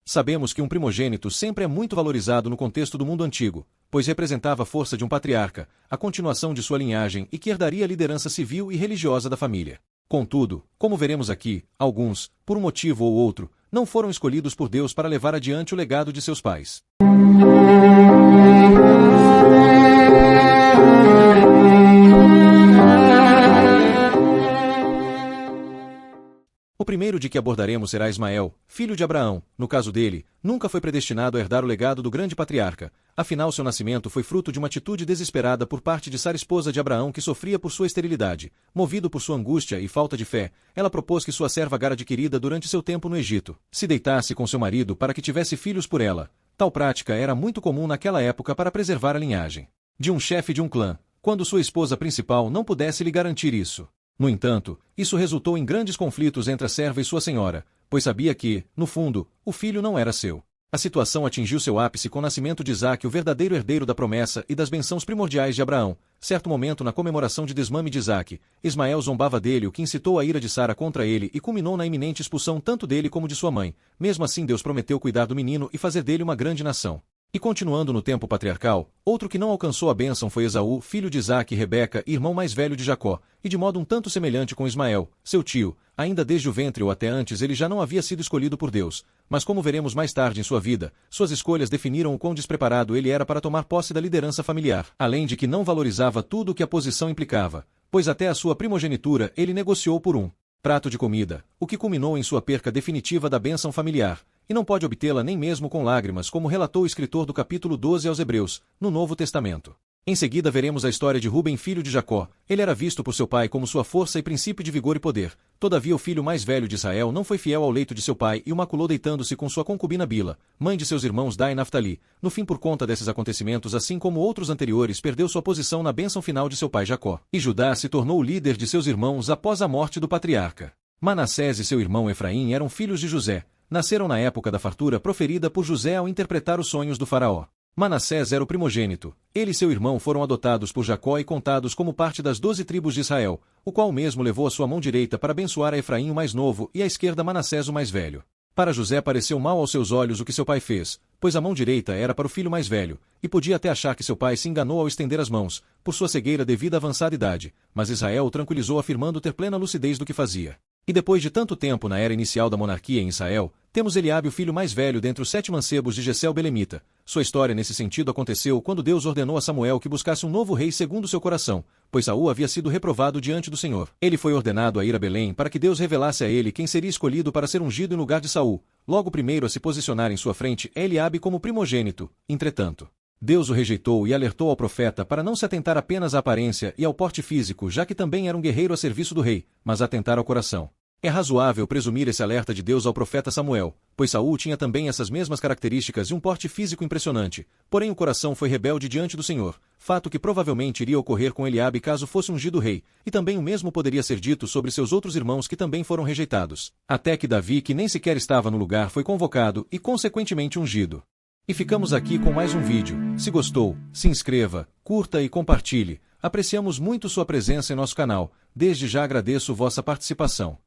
Sabemos que um primogênito sempre é muito valorizado no contexto do mundo antigo, pois representava a força de um patriarca, a continuação de sua linhagem e que herdaria a liderança civil e religiosa da família. Contudo, como veremos aqui, alguns, por um motivo ou outro, não foram escolhidos por Deus para levar adiante o legado de seus pais. O primeiro de que abordaremos será Ismael, filho de Abraão. No caso dele, nunca foi predestinado a herdar o legado do grande patriarca, afinal seu nascimento foi fruto de uma atitude desesperada por parte de Sara, esposa de Abraão, que sofria por sua esterilidade. Movido por sua angústia e falta de fé, ela propôs que sua serva Agar, adquirida durante seu tempo no Egito, se deitasse com seu marido para que tivesse filhos por ela. Tal prática era muito comum naquela época para preservar a linhagem de um chefe de um clã, quando sua esposa principal não pudesse lhe garantir isso. No entanto, isso resultou em grandes conflitos entre a serva e sua senhora, pois sabia que, no fundo, o filho não era seu. A situação atingiu seu ápice com o nascimento de Isaque, o verdadeiro herdeiro da promessa e das bênçãos primordiais de Abraão. Certo momento, na comemoração de desmame de Isaque, Ismael zombava dele, o que incitou a ira de Sara contra ele e culminou na iminente expulsão tanto dele como de sua mãe. Mesmo assim, Deus prometeu cuidar do menino e fazer dele uma grande nação. E continuando no tempo patriarcal, outro que não alcançou a bênção foi Esaú, filho de Isaque e Rebeca, irmão mais velho de Jacó, e de modo um tanto semelhante com Ismael, seu tio, ainda desde o ventre ou até antes ele já não havia sido escolhido por Deus, mas como veremos mais tarde em sua vida, suas escolhas definiram o quão despreparado ele era para tomar posse da liderança familiar, além de que não valorizava tudo o que a posição implicava, pois até a sua primogenitura ele negociou por um prato de comida, o que culminou em sua perca definitiva da bênção familiar, e não pode obtê-la nem mesmo com lágrimas, como relatou o escritor do capítulo 12 aos Hebreus, no Novo Testamento. Em seguida veremos a história de Ruben, filho de Jacó. Ele era visto por seu pai como sua força e princípio de vigor e poder. Todavia o filho mais velho de Israel não foi fiel ao leito de seu pai e o maculou deitando-se com sua concubina Bila, mãe de seus irmãos Dá e Naftali. No fim, por conta desses acontecimentos, assim como outros anteriores, perdeu sua posição na bênção final de seu pai Jacó. E Judá se tornou o líder de seus irmãos após a morte do patriarca. Manassés e seu irmão Efraim eram filhos de José. Nasceram na época da fartura proferida por José ao interpretar os sonhos do faraó. Manassés era o primogênito. Ele e seu irmão foram adotados por Jacó e contados como parte das 12 tribos de Israel, o qual mesmo levou a sua mão direita para abençoar a Efraim o mais novo e à esquerda Manassés o mais velho. Para José pareceu mal aos seus olhos o que seu pai fez, pois a mão direita era para o filho mais velho, e podia até achar que seu pai se enganou ao estender as mãos, por sua cegueira devido à avançada idade, mas Israel o tranquilizou afirmando ter plena lucidez do que fazia. E depois de tanto tempo na era inicial da monarquia em Israel, temos Eliabe, o filho mais velho dentre os 7 mancebos de Jessé o Belemita. Sua história nesse sentido aconteceu quando Deus ordenou a Samuel que buscasse um novo rei segundo seu coração, pois Saul havia sido reprovado diante do Senhor. Ele foi ordenado a ir a Belém para que Deus revelasse a ele quem seria escolhido para ser ungido em lugar de Saul. Logo primeiro a se posicionar em sua frente é Eliabe como primogênito. Entretanto, Deus o rejeitou e alertou ao profeta para não se atentar apenas à aparência e ao porte físico, já que também era um guerreiro a serviço do rei, mas atentar ao coração. É razoável presumir esse alerta de Deus ao profeta Samuel, pois Saul tinha também essas mesmas características e um porte físico impressionante, porém o coração foi rebelde diante do Senhor, fato que provavelmente iria ocorrer com Eliabe caso fosse ungido rei, e também o mesmo poderia ser dito sobre seus outros irmãos que também foram rejeitados, até que Davi, que nem sequer estava no lugar, foi convocado e consequentemente ungido. E ficamos aqui com mais um vídeo. Se gostou, se inscreva, curta e compartilhe. Apreciamos muito sua presença em nosso canal. Desde já agradeço vossa participação.